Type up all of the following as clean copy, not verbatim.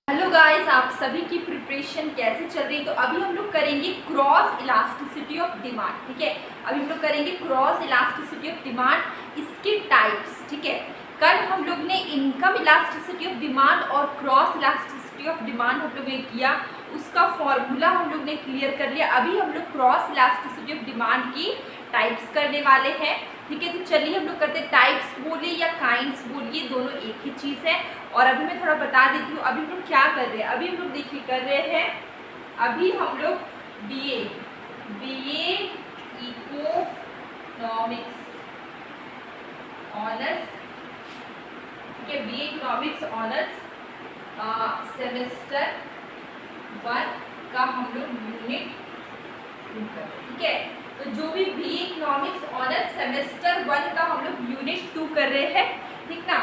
Hello guys, आप सभी की प्रिपरेशन कैसे चल रही है। तो अभी हम लोग करेंगे क्रॉस इलास्टिसिटी ऑफ डिमांड। ठीक है, अभी हम लोग करेंगे क्रॉस इलास्टिसिटी ऑफ डिमांड, इसके टाइप्स। ठीक है, कल हम लोग ने इनकम इलास्टिसिटी ऑफ डिमांड और क्रॉस इलास्टिसिटी ऑफ डिमांड हम लोग ने किया, उसका फॉर्मूला हम लोग ने क्लियर कर लिया। अभी हम लोग क्रॉस इलास्टिसिटी ऑफ डिमांड की टाइप्स करने वाले हैं। ठीक है, तो चलिए हम लोग करते हैं। टाइप्स बोलिए या काइंड्स बोलिए, दोनों एक ही चीज़ है। और अभी मैं थोड़ा बता देती हूँ अभी हम लोग क्या कर रहे हैं। अभी हम लोग देखिए कर रहे हैं, अभी हम लोग बीए इकोनॉमिक्स ऑनर्स, ठीक है, बीए इकोनॉमिक्स ऑनर्स सेमेस्टर 1 का हम लोग यूनिट 2 कर रहे हैं। ठीक है, तो जो भी बीए इकोनॉमिक्स ऑनर्स सेमेस्टर 1 का हम लोग यूनिट 2 कर रहे हैं, ठीक ना।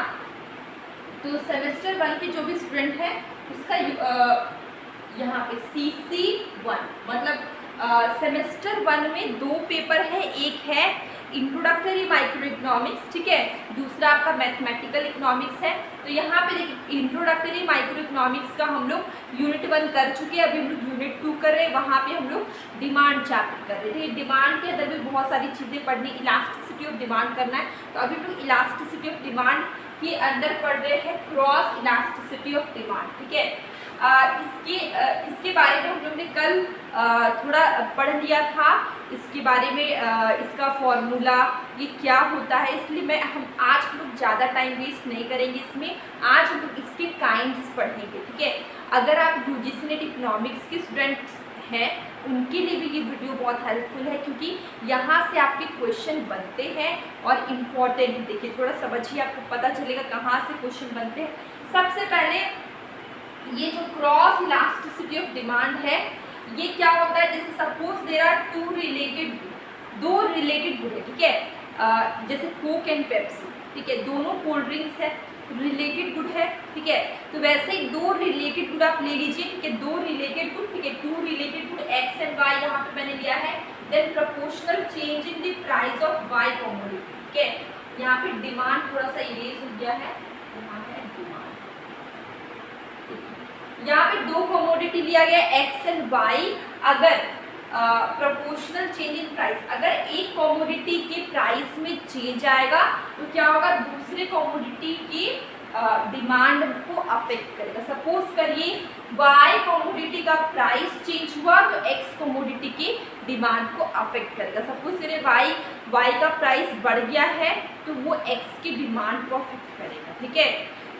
तो सेमेस्टर 1 के जो भी स्टूडेंट हैं उसका यहाँ पे CC1 मतलब सेमेस्टर 1 में 2 पेपर है। एक है इंट्रोडक्टरी माइक्रो इकोनॉमिक्स, ठीक है, दूसरा आपका मैथमेटिकल इकोनॉमिक्स है। तो यहाँ पे देखिए इंट्रोडक्टरी माइक्रो इकोनॉमिक्स का हम लोग यूनिट 1 कर चुके हैं, अभी हम लोग यूनिट 2 कर रहे हैं। वहाँ पे हम लोग डिमांड चैप्टर कर रहे थे। डिमांड के अंदर भी बहुत सारी चीज़ें पढ़नी, इलास्टिसिटी ऑफ डिमांड करना है। तो अभी हम लोग इलास्टिसिटी ऑफ डिमांड के अंदर पढ़ रहे हैं क्रॉस इलास्टिसिटी ऑफ डिमांड। ठीक है, इसके बारे में हम लोग ने कल थोड़ा पढ़ लिया था, इसके बारे में इसका फॉर्मूला ये क्या होता है। इसलिए हम आज हम लोग ज़्यादा टाइम वेस्ट नहीं करेंगे इसमें। आज हम लोग इसके काइंड्स पढ़ेंगे। ठीक है, अगर आप यूजीसी नेट इकोनॉमिक्स के स्टूडेंट्स हैं उनके लिए भी ये वीडियो बहुत हेल्पफुल है, क्योंकि यहाँ से आपके क्वेश्चन बनते हैं और इम्पॉर्टेंट। देखिए थोड़ा समझिए, आपको पता चलेगा कहाँ से क्वेश्चन बनते हैं। सबसे पहले ये जो क्रॉस इलास्टिसिटी ऑफ डिमांड है, ये क्या होता है। जैसे सपोज देयर आर दो रिलेटेड गुड है, ठीक है, जैसे कोक एंड पेप्सी, ठीक है, दोनों कोल्ड ड्रिंक्स है, रिलेटेड गुड है। ठीक है, तो वैसे ही 2 रिलेटेड गुड आप ले लीजिए। ठीक है, 2 रिलेटेड गुड, ठीक है, 2 related good x and y यहाँ पे मैंने लिया है। Then proportional change in the price of y commodity. ठीक है, यहाँ पे डिमांड थोड़ा सा इरेज हो गया है, यहाँ है डिमांड। यहाँ पे 2 कमोडिटी लिया गया एक्स एंड वाई। अगर प्रोपोर्शनल चेंज इन प्राइस, अगर एक कमोडिटी के प्राइस में चेंज आएगा तो क्या होगा, दूसरे कमोडिटी की डिमांड को अफेक्ट करेगा। सपोज करिए वाई कमोडिटी का प्राइस चेंज हुआ तो एक्स कमोडिटी की डिमांड को अफेक्ट करेगा। सपोज करिए वाई का प्राइस बढ़ गया है तो वो एक्स की डिमांड को अफेक्ट करेगा। ठीक है,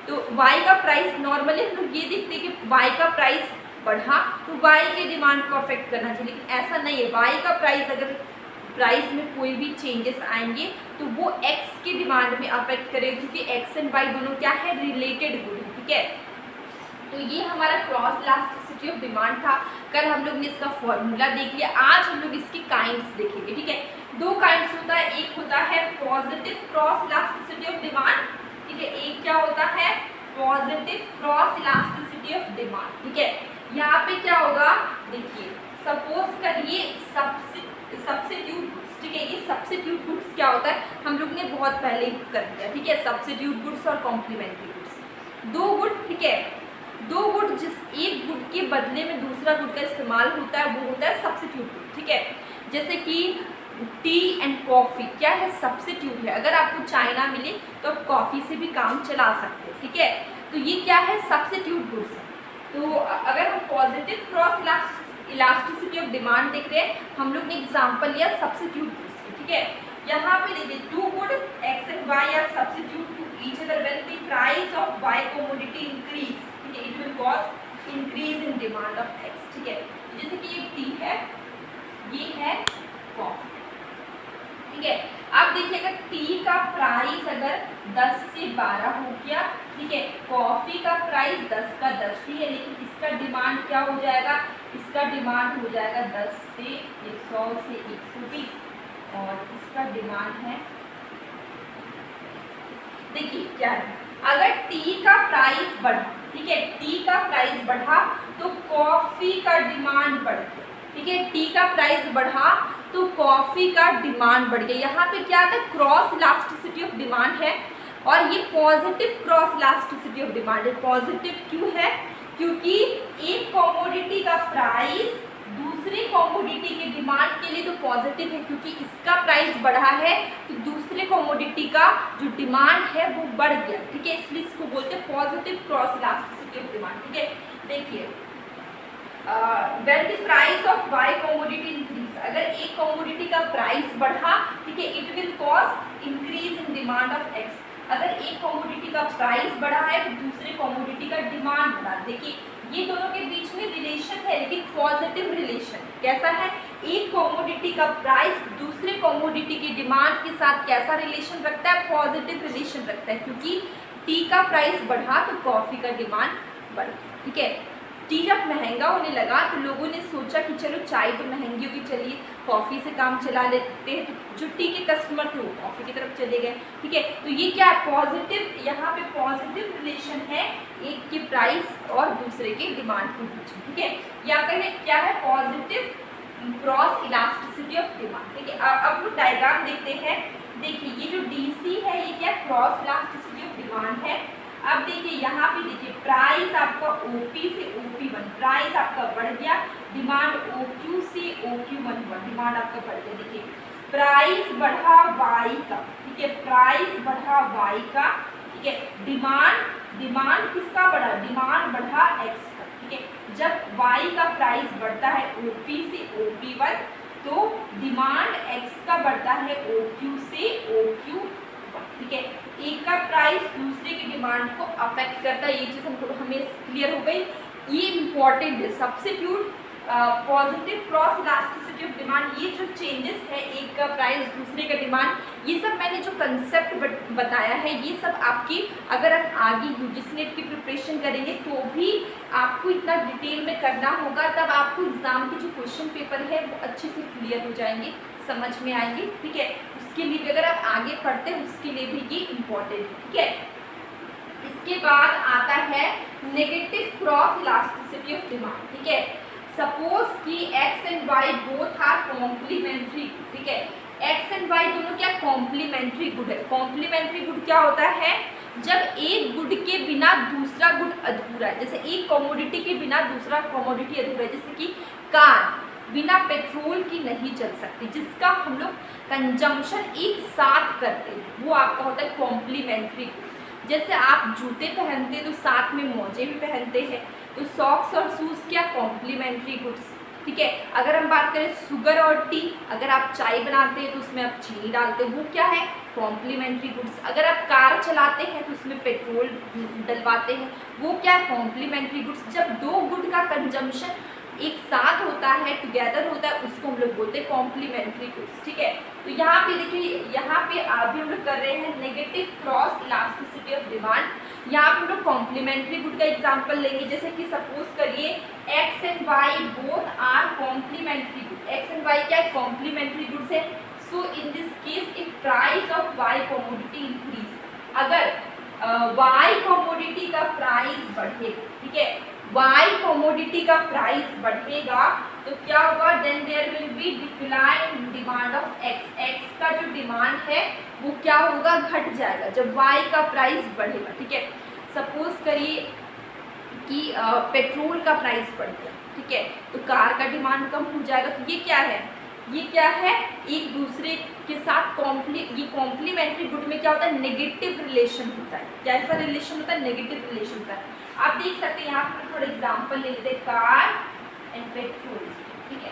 तो वाई का प्राइस नॉर्मली हम लोग ये देखते हैं कि वाई का प्राइस बढ़ा तो वाई के डिमांड को अफेक्ट करना चाहिए, लेकिन ऐसा नहीं है। वाई का प्राइस अगर प्राइस में कोई भी चेंजेस आएंगे तो वो एक्स की डिमांड में अफेक्ट करेगा, क्योंकि एक्स एंड वाई दोनों क्या है, रिलेटेड गुड है। ठीक है, तो ये हमारा क्रॉस इलास्टिसिटी ऑफ डिमांड था। कल हम लोग ने इसका फॉर्मूला देख लिया, आज हम लोग इसकी काइंड्स देखेंगे। ठीक है, 2 काइंड्स होता है, एक होता है positive cross elasticity of demand. ठीक है, एक क्या होता है, positive cross elasticity of demand. ठीक है, यहाँ पे क्या होगा, देखिए सपोज करिए सब्स्टिट्यूट गुड्स। ठीक है, ये सब्स्टिट्यूट गुड्स क्या होता है, हम लोग ने बहुत पहले कर दिया। ठीक है, सब्स्टिट्यूट गुड्स और कॉम्प्लीमेंट्री गुड्स, 2 गुड। ठीक है, 2 गुड, जिस एक गुड के बदले में दूसरा गुड का इस्तेमाल होता है वो होता है सब्स्टिट्यूट गुड। ठीक है, जैसे कि टी एंड कॉफ़ी क्या है, सब्स्टिट्यूट है। अगर आपको चाइना मिले तो आप कॉफ़ी से भी काम चला सकते हैं। ठीक है, तो ये क्या है, सब्स्टिट्यूट गुड्स है। तो अगर हम positive cross elasticity of demand देख रहे हैं, हम लोग ने एग्जांपल लिया सब्स्टिट्यूट गुड्स की। ठीक है, यहाँ पे देखिए 2 good x and y are substitute to each other when the price of y commodity increase. ठीक है, it will cause increase in demand of x. ठीक है, जैसे कि ये टी है, ये है कॉफी। ठीक है, अब देखिएगा टी का प्राइस अगर 10 से 12 हो गया, ठीक है, कॉफ़ी का प्राइस 10 का 10 ही है, लेकिन इसका डिमांड क्या हो जाएगा, इसका डिमांड हो जाएगा 10 से 100 से 120 और इसका डिमांड है, देखिए क्या है, अगर टी का प्राइस बढ़ा, ठीक है, टी का प्राइस बढ़ा तो कॉफ़ी का डिमांड बढ़ गया। ठीक है, टी का प्राइस बढ़ा तो कॉफ़ी का डिमांड बढ़ गया। यहाँ पे क्या आता है, क्रॉस इलास्टिसिटी ऑफ डिमांड है और ये positive cross elasticity of demand है। पॉजिटिव क्यों है, क्योंकि एक कॉमोडिटी का प्राइस दूसरे कॉमोडिटी के डिमांड के लिए तो पॉजिटिव है, क्योंकि इसका प्राइस बढ़ा है तो दूसरे कॉमोडिटी का जो डिमांड है वो बढ़ गया, ठीक है। इसलिए इसको बोलते हैं positive cross elasticity of demand, ठीक है। देखिए when the price of y commodity increase, अगर एक कॉमोडिटी का प्राइस बढ़ा, ठीक है, it will cause increase in demand of x। अगर एक कॉमोडिटी का प्राइस बढ़ा है तो दूसरे कॉमोडिटी का डिमांड बढ़ा। देखिए ये दोनों के बीच में रिलेशन है, लेकिन पॉजिटिव रिलेशन। कैसा है? एक कॉमोडिटी का प्राइस दूसरे कॉमोडिटी की डिमांड के साथ कैसा रिलेशन रखता है? पॉजिटिव रिलेशन रखता है, क्योंकि टी का प्राइस बढ़ा तो कॉफी का डिमांड बढ़, ठीक है। टी जब महंगा होने लगा तो लोगों ने सोचा कि चलो चाय तो महंगी होगी, चलिए कॉफ़ी से काम चला लेते हैं, तो जो टी के कस्टमर थे वो कॉफ़ी की तरफ चले गए, ठीक है। तो ये क्या है? पॉजिटिव, यहाँ पे पॉजिटिव रिलेशन है एक के प्राइस और दूसरे के डिमांड के बीच में, ठीक है। या कहें क्या है? Positive cross elasticity of demand, ठीक है। अब लोग डायग्राम देखते हैं। देखिए ये जो DC है ये क्या? क्रॉस इलास्टिसिटी ऑफ डिमांड है। अब देखिए यहाँ पे देखिए प्राइस आपका OP से OP1, प्राइस आपका बढ़ गया, डिमांड OQ से OQ1 हुआ, डिमांड आपका बढ़ गया। देखिए प्राइस बढ़ा Y का, ठीक है, प्राइस बढ़ा Y का, ठीक है। डिमांड किसका बढ़ा? डिमांड बढ़ा X का, ठीक है। जब Y का प्राइस बढ़ता है OP से OP1 तो डिमांड X का बढ़ता है OQ से OQ, ठीक है। एक का प्राइस दूसरे की डिमांड को अफेक्ट करता है, ये चीज़ हमको हमें क्लियर हो गई। ये इंपॉर्टेंट है। Substitute positive cross elasticity of demand, ये जो चेंजेस है एक का प्राइस दूसरे का डिमांड, ये सब मैंने जो कंसेप्ट बताया है ये सब आपकी, अगर आप आगे UGC नेट की प्रिपरेशन करेंगे तो भी आपको इतना डिटेल में करना होगा, तब आपको एग्जाम के जो क्वेश्चन पेपर है वो अच्छे से क्लियर हो जाएंगे, समझ में आएंगे, ठीक है। उसके लिए भी अगर आप आगे पढ़ते हैं उसके लिए भी ये इम्पोर्टेंट है, ठीक है। इसके बाद आता है negative cross elasticity of demand, ठीक है। सपोज कि x and y both are complementary, ठीक है। x एंड y दोनों क्या? कॉम्प्लीमेंट्री गुड है। कॉम्प्लीमेंट्री गुड क्या होता है? जब एक गुड के बिना दूसरा गुड अधूरा है, जैसे एक कमोडिटी के बिना दूसरा कमोडिटी अधूरा है, जैसे कि कार बिना पेट्रोल की नहीं चल सकती, जिसका हम लोग कंजम्पशन एक साथ करते हैं, वो आपका होता है कॉम्प्लीमेंट्री गुड। जैसे आप जूते पहनते हैं तो साथ में मोजे भी पहनते हैं, तो सॉक्स और शूज़ क्या? कॉम्प्लीमेंट्री गुड्स, ठीक है। अगर हम बात करें शुगर और टी, अगर आप चाय बनाते हैं तो उसमें आप चीनी डालते हैं, वो क्या है? Complementary goods. अगर आप कार चलाते हैं तो उसमें पेट्रोल डलवाते हैं, वो क्या है? Complementary goods. जब दो गुड का कंजम्पशन एक साथ होता है, टुगेदर होता है, उसको हम लोग बोलते हैं कॉम्प्लीमेंट्री गुड्स, ठीक है। तो यहाँ पे देखिए, यहाँ पे अभी हम लोग कर रहे हैं negative cross elasticity of demand. यहाँ पे हम लोग कॉम्प्लीमेंट्री गुड का एग्जांपल लेंगे, जैसे कि सपोज करिए x and y both are complementary good. x and y क्या है? कॉम्प्लीमेंट्री गुड्स है। So in this case if price of y commodity increase, अगर y कमोडिटी का प्राइस बढ़े, ठीक है, Y कमोडिटी का प्राइस बढ़ेगा तो क्या होगा? Then there will be decline in demand of X। X का जो डिमांड है वो क्या होगा? घट जाएगा जब Y का प्राइस बढ़ेगा, ठीक है। सपोज करिए कि पेट्रोल का प्राइस बढ़ गया, ठीक है, तो कार का डिमांड कम हो जाएगा। तो ये क्या है? ये क्या है? एक दूसरे के साथ ये कॉम्प्लीमेंट्री गुड में क्या होता है? नेगेटिव रिलेशन होता है। कैसा रिलेशन होता है? नेगेटिव रिलेशन होता है। आप देख सकते हैं यहाँ पर थोड़ा एग्जांपल ले लेते हैं, कार एंड पेट्रोल, ठीक है।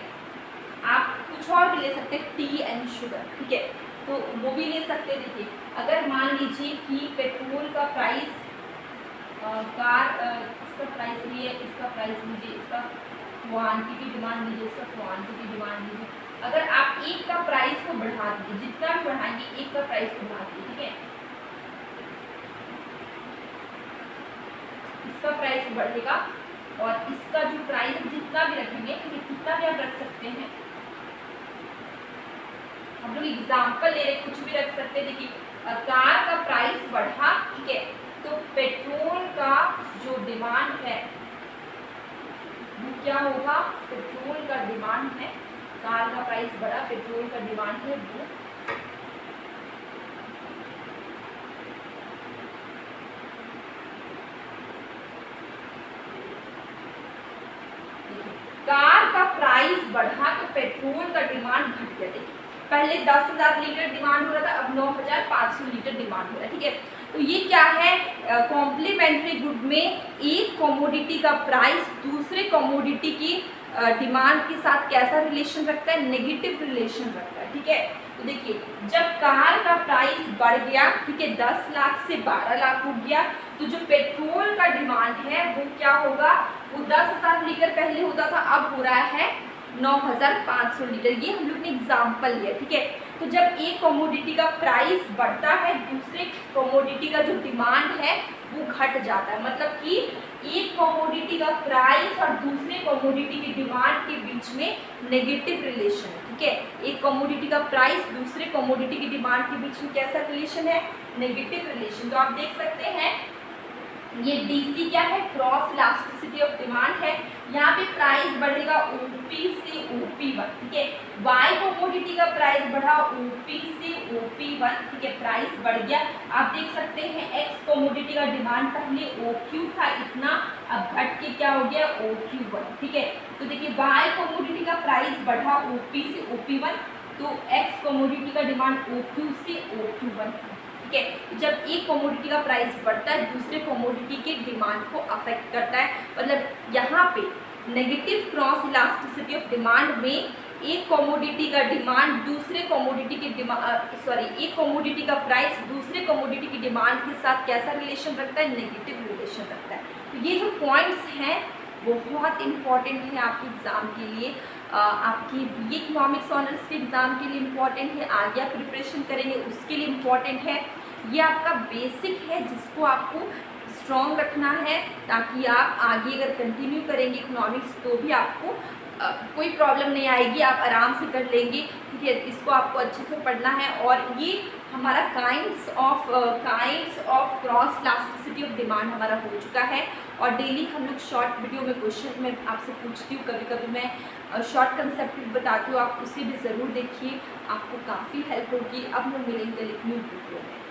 आप कुछ और भी ले सकते हैं, टी एंड शुगर, ठीक है, तो वो भी ले सकते हैं। देखिए अगर मान लीजिए कि पेट्रोल का प्राइस इसका प्राइस लिए, इसका प्राइस लीजिए, इसका क्वांटिटी डिमांड लीजिए, इसका क्वांटिटी डिमांड लीजिए। अगर आप एक का प्राइस को बढ़ा दीजिए, जितना भी बढ़ाएंगे एक का प्राइस बढ़ा दीजिए, ठीक है, इसका प्राइस बढ़ेगा और इसका जो प्राइस जितना भी रखेंगे, कितना भी आप रख सकते हैं, हम लोग एग्जाम्पल ले रहे, कुछ भी रख सकते हैं। देखिए कार का प्राइस बढ़ा, ठीक है, तो पेट्रोल का जो डिमांड है वो क्या होगा? पेट्रोल का डिमांड है, कार का प्राइस बढ़ा, पेट्रोल का डिमांड है वो बढ़ा तो पेट्रोल का डिमांड घट गया। देखिए पहले 10,000 लीटर डिमांड हो रहा था, अब 9,500 लीटर डिमांड हो रहा है, ठीक है। तो ये क्या है, कॉम्प्लीमेंट्री गुड में एक कमोडिटी का प्राइस दूसरे कमोडिटी की डिमांड के साथ कैसा रिलेशन रखता है, नेगेटिव रिलेशन रखता है, ठीक है। तो देखिए जब कार का प्राइस बढ़ गया, ठीक है, 10 लाख से 12 लाख हो गया, तो जो पेट्रोल का डिमांड है वो क्या होगा, वो 10,000 लीटर पहले होता था, अब हो रहा है 9,500 लीटर। ये हम लोग ने एग्जाम्पल लिया, ठीक है। तो जब एक कमोडिटी का प्राइस बढ़ता है, दूसरे कमोडिटी का जो डिमांड है वो घट जाता है, मतलब कि एक कमोडिटी का प्राइस और दूसरे कमोडिटी की डिमांड के बीच में नेगेटिव रिलेशन है, ठीक है। एक कमोडिटी का प्राइस दूसरे कमोडिटी की डिमांड के बीच में कैसा रिलेशन है, नेगेटिव रिलेशन। तो आप देख सकते हैं ये DC क्या है, क्रॉस इलास्टिसिटी ऑफ डिमांड है। यहाँ पे प्राइस बढ़ेगा OP से OP1, ठीक है। Y कमोडिटी का प्राइस बढ़ा OP से OP1, ठीक है, प्राइस बढ़ गया। आप देख सकते हैं X कमोडिटी का डिमांड पहले OQ था इतना, अब घट के क्या हो गया OQ1, ठीक है। तो देखिए Y कमोडिटी का प्राइस बढ़ा OP से OP1, तो X कमोडिटी का डिमांड OQ से OQ1, ठीक है। जब एक कमोडिटी का प्राइस बढ़ता है दूसरे कमोडिटी के डिमांड को अफेक्ट करता है, मतलब यहाँ पे negative cross elasticity of demand में एक कमोडिटी का डिमांड दूसरे कमोडिटी की एक कमोडिटी का प्राइस दूसरे कमोडिटी की डिमांड के साथ कैसा रिलेशन रखता है, नेगेटिव रिलेशन रखता है। तो ये जो पॉइंट्स हैं बहुत इंपॉर्टेंट है आपके एग्ज़ाम के लिए, आपकी BA इकोनॉमिक्स ऑनर्स के एग्ज़ाम के लिए इम्पॉर्टेंट है, आगे आप प्रिपरेशन करेंगे उसके लिए इम्पॉर्टेंट है। ये आपका बेसिक है जिसको आपको स्ट्रॉन्ग रखना है, ताकि आप आगे अगर कंटिन्यू करेंगे इकोनॉमिक्स तो भी आपको कोई प्रॉब्लम नहीं आएगी, आप आराम से कर लेंगे, ठीक है। इसको आपको अच्छे से पढ़ना है। और ये हमारा kinds of cross elasticity of demand हमारा हो चुका है, और डेली हम लोग शॉर्ट वीडियो में क्वेश्चन में आपसे पूछती हूँ, कभी कभी मैं शॉर्ट कंसेप्ट बताती हूँ, आप उसे भी ज़रूर देखिए, आपको काफ़ी हेल्प होगी। अब हम मिलेंगे एक न्यू वीडियो में।